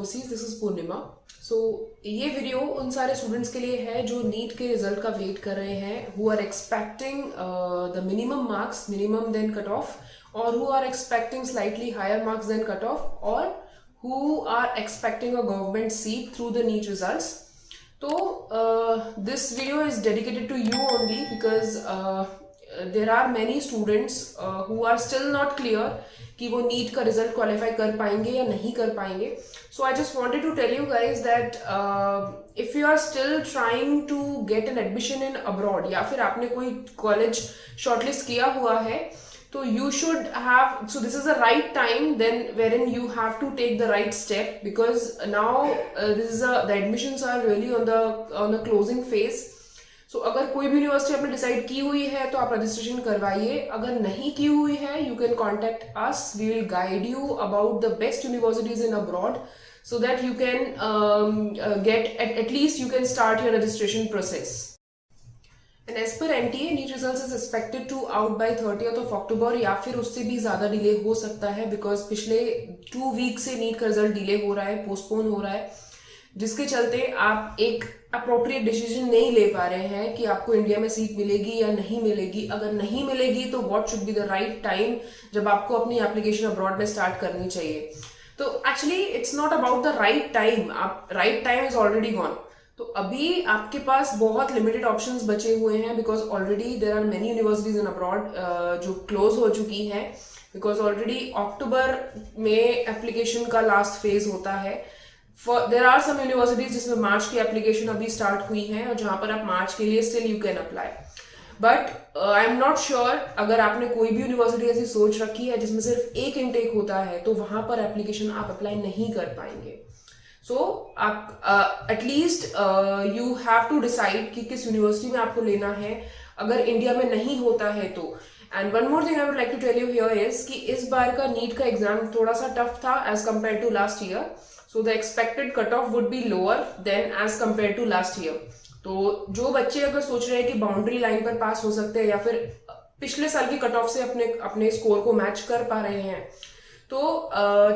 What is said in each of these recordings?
Overseas, this is पूर्णिमा। सो ये video उन सारे स्टूडेंट्स के लिए है जो नीट के रिजल्ट का वेट कर रहे हैं, who are expecting the minimum marks, minimum than cut off, और who are expecting slightly higher marks than cut off, और who are expecting a government seat through the NEET results. So this video is dedicated to you only because there are many students who are still not clear कि वो NEET का result qualify कर पाएंगे या नहीं कर पाएंगे. So I just wanted to tell you guys that if you are still trying to get an admission in abroad या फिर आपने कोई कॉलेज शॉर्टलिस्ट किया हुआ है, so you should have, so this is the right time then wherein you have to take the right step, because now the admissions are really on the closing phase. So अगर कोई भी university आपने decide की हुई है तो आप registration करवाइए. अगर नहीं की हुई है, you can contact us, we will guide you about the best universities in abroad so that you can get at least you can start your registration process. And as per NTA, NEET results is expected to out by 30th of October, या फिर उससे भी ज़्यादा delay हो सकता है, because पिछले 2 week से नीट का रिजल्ट डिले हो रहा है, पोस्टपोन हो रहा है, जिसके चलते आप एक अप्रोप्रिएट डिसीजन नहीं ले पा रहे हैं कि आपको इंडिया में सीट मिलेगी या नहीं मिलेगी. अगर नहीं मिलेगी तो what should be the right time जब आपको अपनी एप्लीकेशन अब्रॉड में स्टार्ट करनी चाहिए. तो actually it's not about the right time, आप right time is already gone. तो अभी आपके पास बहुत लिमिटेड ऑप्शंस बचे हुए हैं, because already there are many universities in abroad जो क्लोज हो चुकी हैं, बिकॉज ऑलरेडी अक्टूबर में एप्लीकेशन का लास्ट फेज होता है. देर आर सम यूनिवर्सिटीज जिसमें मार्च की एप्लीकेशन अभी स्टार्ट हुई है और जहां पर आप मार्च के लिए still you can apply. But I am not sure, अगर आपने कोई भी यूनिवर्सिटी ऐसी सोच रखी है जिसमें सिर्फ एक इनटेक होता है तो वहां पर एप्लीकेशन आप अप्लाई नहीं कर पाएंगे. सो आप at least you have to decide कि किस यूनिवर्सिटी में आपको लेना है अगर इंडिया में नहीं होता है तो. And one more thing I would like to tell you here is कि इस बार का नीट का एग्जाम थोड़ा सा टफ था as compare to last year. So the expected cut off would be lower than as compare to last year. तो जो बच्चे अगर सोच रहे हैं कि बाउंड्री लाइन पर पास हो सकते हैं या फिर पिछले साल की कट ऑफ से अपने स्कोर को मैच कर पा रहे हैं, तो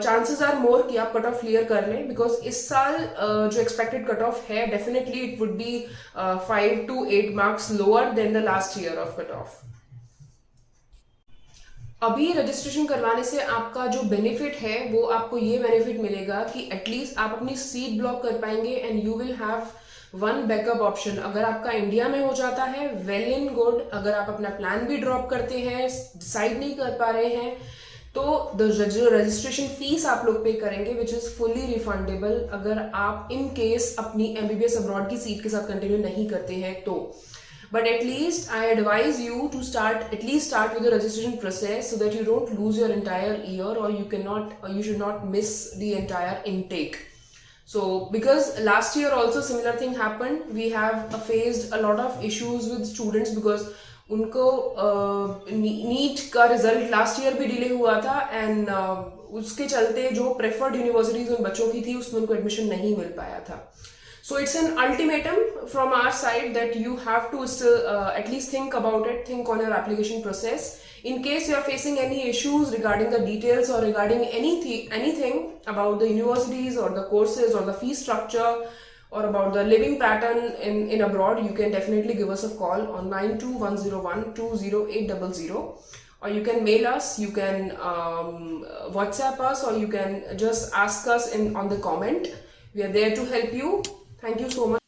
चांसेस आर मोर कि आप कट ऑफ क्लियर कर लें, बिकॉज इस साल जो एक्सपेक्टेड कट ऑफ है definitely it would be 5 to 8 marks lower than the last year of cut off. अभी रजिस्ट्रेशन करवाने से आपका जो बेनिफिट है वो आपको ये बेनिफिट मिलेगा कि एटलीस्ट आप अपनी सीट ब्लॉक कर पाएंगे and you will have one backup option. अगर आपका इंडिया में हो जाता है वेल इन गुड. अगर आप अपना प्लान भी ड्रॉप करते हैं, डिसाइड नहीं कर पा रहे हैं, तो जो रजिस्ट्रेशन फीस आप लोग पे करेंगे विच इज फुली रिफंडेबल अगर आप इन केस अपनी एमबीबीएस अब्रॉड की सीट के साथ कंटिन्यू नहीं करते हैं तो. But at least I advise you to start with the registration process so that you don't lose your entire year और you should not miss the entire intake. So because last year also similar thing happened, we have faced a lot of issues with students because उनको NEET का result last year भी delay हुआ था and उसके चलते जो preferred universities उन बच्चों की थी उसमें उनको एडमिशन नहीं मिल पाया था. So it's an ultimatum from our side that you have to still at least think about it, think on your application process. In case you are facing any issues regarding the details or regarding anything about the universities or the courses or the fee structure or about the living pattern in abroad, you can definitely give us a call on 9210120800, or you can mail us, you can WhatsApp us, or you can just ask us on the comment. We are there to help you. Thank you so much.